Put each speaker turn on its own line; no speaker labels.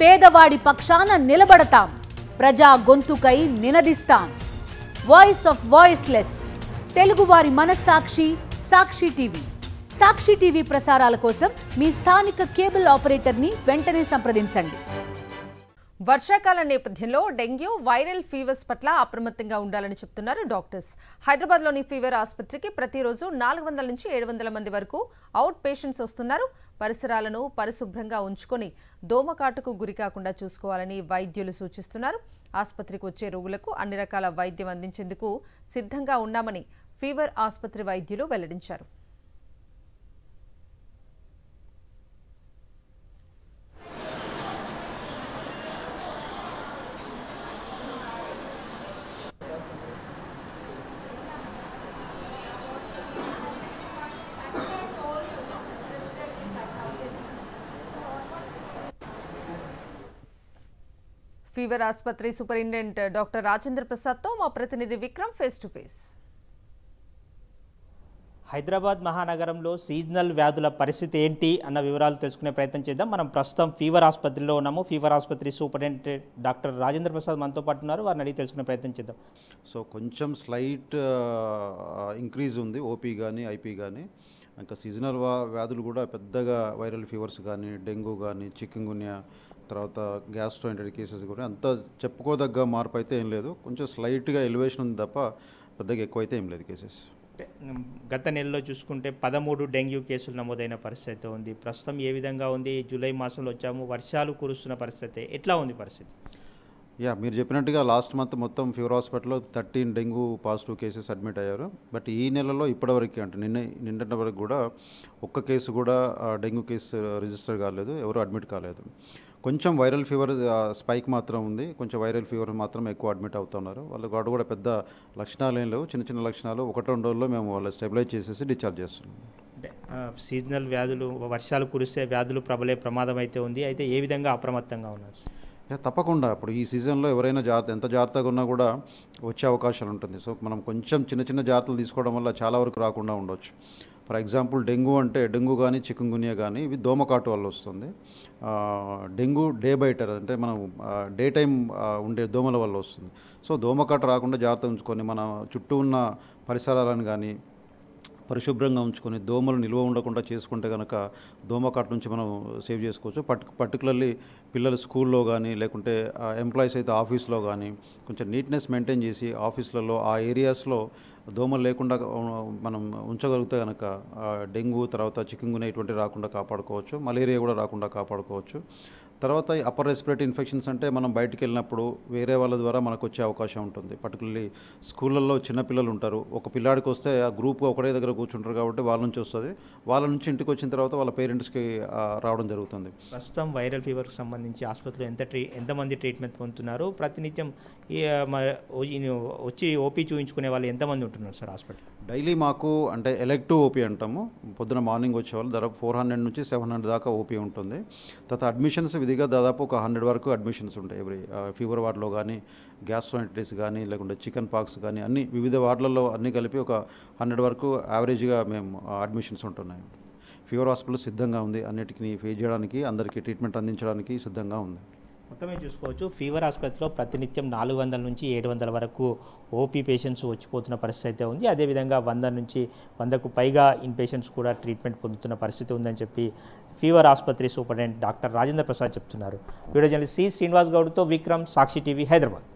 పేదవాడి పక్షాన నిలబడతాం, ప్రజా గొంతుకై నినదిస్తాం. వాయిస్ ఆఫ్ వాయిస్లెస్, తెలుగువారి మనస్సాక్షి సాక్షి టీవీ. సాక్షి టీవీ ప్రసారాల కోసం మీ స్థానిక కేబుల్ ఆపరేటర్ని వెంటనే సంప్రదించండి.
వర్షాకాల నేపథ్యంలో డెంగ్యూ, వైరల్ ఫీవర్స్ పట్ల అప్రమత్తంగా ఉండాలని చెప్తున్నారు డాక్టర్స్. హైదరాబాద్లోని ఫీవర్ ఆసుపత్రికి ప్రతిరోజు 400 నుంచి 700 మంది వరకు అవుట్ పేషెంట్స్ వస్తున్నారు. పరిసరాలను పరిశుభ్రంగా ఉంచుకొని దోమకాటుకు గురికాకుండా చూసుకోవాలని వైద్యులు సూచిస్తున్నారు. ఆసుపత్రికి వచ్చే రోగులకు అన్ని రకాల వైద్యం అందించేందుకు సిద్ధంగా ఉన్నామని ఫీవర్ ఆసుపత్రి వైద్యులు వెల్లడించారు. ఫీవర్ ఆసుపత్రి సూపరింటెండెంట్ డాక్టర్ రాజేంద్ర ప్రసాద్ తో మా ప్రతినిధి Vikram face to face.
Hyderabad మహానగరంలో సీజనల్ వ్యాధుల పరిస్థితి ఏంటి అన్న వివరాలు తెలుసుకునే ప్రయత్నం చేద్దాం. మనం ప్రస్తుతం ఫీవర్ ఆసుపత్రిలో ఉన్నాము. ఫీవర్ ఆసుపత్రి సూపరింటెండెంట్ డాక్టర్ రాజేంద్ర ప్రసాద్ మనతో పాటు ఉన్నారు. వారిని అడిగి తెలుసుకునే ప్రయత్నం చేద్దాం.
సో కొంచెం స్లైట్ ఇంక్రీజ్ ఉంది ఓపీ కానీ ఐపీ కానీ. ఇంకా సీజనల్ వ్యాధులు కూడా పెద్దగా వైరల్ ఫీవర్స్ కానీ, డెంగ్యూ కానీ, చికెన్గున్యా, తర్వాత గ్యాస్ట్రోఎంటరీ కేసెస్ కూడా అంత చెప్పుకోదగ్గ మార్పు అయితే ఏం లేదు. కొంచెం స్లైట్గా ఎలివేషన్ ఉంది తప్ప పెద్దగా ఎక్కువ అయితే ఏం లేదు కేసెస్.
గత నెలలో చూసుకుంటే 13 డెంగ్యూ కేసులు నమోదైన పరిస్థితి ఉంది. ప్రస్తుతం ఏ విధంగా ఉంది? జూలై మాసంలో వచ్చాము, వర్షాలు కురుస్తున్న పరిస్థితి ఎట్లా ఉంది పరిస్థితి?
మీరు చెప్పినట్టుగా లాస్ట్ మంత్ మొత్తం ఫీవర్ హాస్పిటల్లో 13 డెంగ్యూ పాజిటివ్ కేసెస్ అడ్మిట్ అయ్యారు. బట్ ఈ నెలలో ఇప్పటివరకు అంటే నిన్నటి వరకు కూడా ఒక్క కేసు కూడా డెంగ్యూ కేసు రిజిస్టర్ కాలేదు, ఎవరు అడ్మిట్ కాలేదు. కొంచెం వైరల్ ఫీవర్ స్పైక్ మాత్రం ఉంది. కొంచెం వైరల్ ఫీవర్ మాత్రం ఎక్కువ అడ్మిట్ అవుతున్నారు. వాళ్ళకు కూడా పెద్ద లక్షణాలు ఏం లేవు, చిన్న చిన్న లక్షణాలు. 1-2 రోజుల్లో మేము వాళ్ళు స్టెబిలైజ్ చేసేసి డిశ్చార్జ్ చేస్తున్నాం.
అంటే సీజనల్ వ్యాధులు, వర్షాలు కురిస్తే వ్యాధులు ప్రబలే ప్రమాదం అయితే ఉంది. అయితే ఏ విధంగా అప్రమత్తంగా ఉన్నారు?
తప్పకుండా ఇప్పుడు ఈ సీజన్లో ఎవరైనా ఎంత జాగ్రత్తగా ఉన్నా కూడా వచ్చే అవకాశాలు ఉంటుంది. సో మనం కొంచెం చిన్న చిన్న జాగ్రత్తలు తీసుకోవడం వల్ల చాలా వరకు రాకుండా ఉండొచ్చు. ఫర్ ఎగ్జాంపుల్ డెంగ్యూ అంటే డెంగ్యూ కానీ చికెన్గున్యా కానీ ఇవి దోమకాటు వల్ల వస్తుంది. డెంగ్యూ డే బైటర్ అంటే మనం డే టైం ఉండే దోమల వల్ల వస్తుంది. సో దోమకాటు రాకుండా జాగ్రత్త ఉంచుకొని మన చుట్టూ ఉన్న పరిసరాలను కానీ పరిశుభ్రంగా ఉంచుకొని దోమలు నిల్వ ఉండకుండా చేసుకుంటే కనుక దోమకాటు నుంచి మనం సేవ్ చేసుకోవచ్చు. పర్టికులర్లీ పిల్లలు స్కూల్లో కానీ లేకుంటే ఎంప్లాయీస్ అయితే ఆఫీస్లో కానీ కొంచెం నీట్నెస్ మెయింటైన్ చేసి ఆఫీసులలో ఆ ఏరియాస్లో దోమలు లేకుండా మనం ఉంచగలిగితే కనుక డెంగ్యూ, తర్వాత చికెన్గున్యా ఇటువంటి రాకుండా కాపాడుకోవచ్చు. మలేరియా కూడా రాకుండా కాపాడుకోవచ్చు. తర్వాత అప్పర్ రెస్పిరేటరీ ఇన్ఫెక్షన్స్ అంటే మనం బయటికి వెళ్ళినప్పుడు వేరే వాళ్ళ ద్వారా మనకు వచ్చే అవకాశం ఉంటుంది. పర్టికులర్లీ స్కూళ్ళల్లో చిన్నపిల్లలు ఉంటారు. ఒక పిల్లాడికి వస్తే ఆ గ్రూప్గా ఒకటే దగ్గర కూర్చుంటారు కాబట్టి వాళ్ళ నుంచి వస్తుంది. వాళ్ళ నుంచి ఇంటికి వచ్చిన తర్వాత వాళ్ళ పేరెంట్స్కి రావడం జరుగుతుంది.
ప్రస్తుతం వైరల్ ఫీవర్కి సంబంధించి ఆసుపత్రిలో ఎంతమంది ట్రీట్మెంట్ పొందుతున్నారు? ప్రతినిత్యం వచ్చి ఓపీ చూపించుకునే వాళ్ళు ఎంతమంది ఉంటున్నారు సార్ హాస్పిటల్?
డైలీ మాకు అంటే ఎలెక్టివ్ ఓపీ అంటాము. పొద్దున మార్నింగ్ వచ్చేవాళ్ళు దాదాపు 400 నుంచి 700 దాకా ఓపీ ఉంటుంది. తర్వాత అడ్మిషన్స్ విధిగా దాదాపు ఒక 100 వరకు అడ్మిషన్స్ ఉంటాయి. ఎవ్రీ ఫీవర్ వార్డులో కానీ, గ్యాస్ట్రోఎంటరీస్ కానీ, లేకుంటే చికెన్ పాక్స్ కానీ అన్ని వివిధ వార్డులలో అన్నీ కలిపి ఒక 100 వరకు యావరేజ్గా మేము అడ్మిషన్స్ ఉంటున్నాయి. ఫీవర్ హాస్పిటల్ సిద్ధంగా ఉంది, అన్నిటికీ ఫేస్ చేయడానికి, అందరికీ ట్రీట్మెంట్ అందించడానికి సిద్ధంగా ఉంది.
మొత్తమే చూసుకోవచ్చు ఫీవర్ ఆసుపత్రిలో ప్రతినిత్యం 400 నుంచి 700 వరకు ఓపీ పేషెంట్స్ వచ్చిపోతున్న పరిస్థితి అయితే ఉంది. అదేవిధంగా 100 నుంచి 100కు పైగా ఇన్ పేషెంట్స్ కూడా ట్రీట్మెంట్ పొందుతున్న పరిస్థితి ఉందని చెప్పి ఫీవర్ ఆసుపత్రి సూపరింటెండెంట్ డాక్టర్ రాజేంద్ర ప్రసాద్ చెప్తున్నారు. వీడియో జర్నలిస్ట్ సి శ్రీనివాస్ గౌడ్తో విక్రమ్, సాక్షి టీవీ, హైదరాబాద్.